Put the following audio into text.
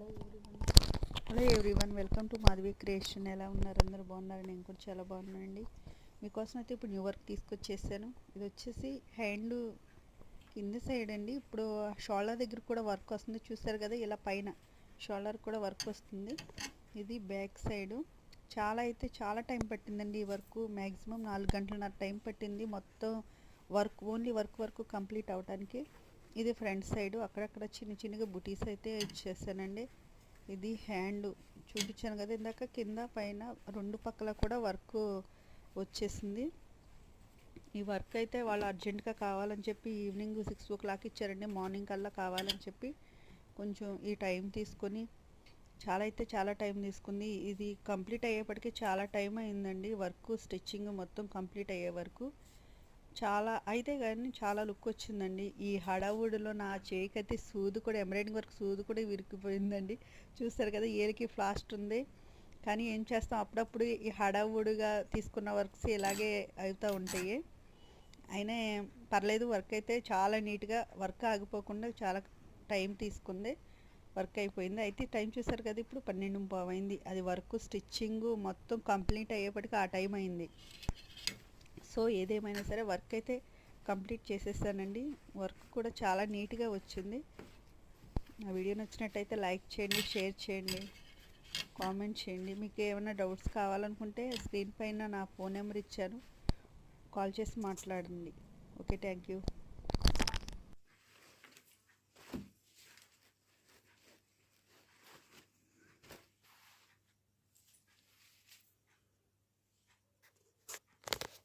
Hello everyone welcome to Madhavi creation. ఎలా ఉన్నారు? అందరూ బాగున్నారు? నేను కూడా చాలా బాగున్నానండి. మీకోసం అయితే ఇప్పుడు న్యూ వర్క్ తీసుకొచ్చేసాను. ఇది వచ్చేసి హ్యాండ్ కింద సైడ్ అండి. ఇప్పుడు షోల్డర్ దగ్గర కూడా వర్క్ వస్తుంది, చూసారు కదా. ఇలా పైన షోల్డర్ కూడా వర్క్ వస్తుంది. ఇది బ్యాక్ సైడు. చాలా టైం పట్టిందండి ఈ వర్క్. మ్యాక్సిమం 4 గంటలన్నర టైం పట్టింది మొత్తం వర్క్, ఓన్లీ వర్క్ కంప్లీట్ అవడానికి. ఇది ఫ్రంట్ సైడు. అక్కడక్కడ చిన్నగా బుటీస్ అయితే ఇచ్చేసానండి. ఇది హ్యాండ్ చూపించాను కదా ఇందాక, కింద పైన రెండు పక్కల కూడా వర్క్ వచ్చేసింది. ఈ వర్క్ అయితే వాళ్ళు అర్జెంటుగా కావాలని చెప్పి ఈవినింగ్ 6 o'clock ఇచ్చారండి. మార్నింగ్ కల్లా కావాలని చెప్పి కొంచెం ఈ టైం తీసుకొని చాలా టైం తీసుకుంది. ఇది కంప్లీట్ అయ్యేప్పటికీ చాలా టైం అయిందండి. వర్క్ స్టిచ్చింగ్ మొత్తం కంప్లీట్ అయ్యే వరకు అయితే కానీ చాలా లుక్ వచ్చిందండి. ఈ హడావుడిలో నా చేయికైతే సూది కూడా, ఎంబ్రాయిడింగ్ వర్క్ సూది కూడా విరిగిపోయిందండి. చూస్తారు కదా, ఏలికి ఫ్లాస్ట్ ఉంది. కానీ ఏం చేస్తాం, అప్పుడప్పుడు ఈ హడావుడిగా తీసుకున్న వర్క్స్ ఇలాగే అవుతూ ఉంటాయి. అయినా పర్లేదు, వర్క్ అయితే చాలా నీట్గా, వర్క్ ఆగిపోకుండా చాలా టైం తీసుకుంది. వర్క్ అయిపోయింది. అయితే టైం చూసారు కదా, ఇప్పుడు 12:15 అయింది. అది వర్క్ స్టిచ్చింగ్ మొత్తం కంప్లీట్ అయ్యేప్పటికి ఆ టైం అయింది. సో ఏదేమైనా సరే వర్క్ అయితే కంప్లీట్ చేసేసానండి. వర్క్ కూడా చాలా నీట్గా వచ్చింది. నా వీడియో నచ్చినట్టయితే లైక్ చేయండి, షేర్ చేయండి, కామెంట్ చేయండి. మీకు ఏమైనా డౌట్స్ కావాలనుకుంటే స్క్రీన్ పైన నా ఫోన్ నెంబర్ ఇచ్చాను, కాల్ చేసి మాట్లాడండి. Okay, thank you.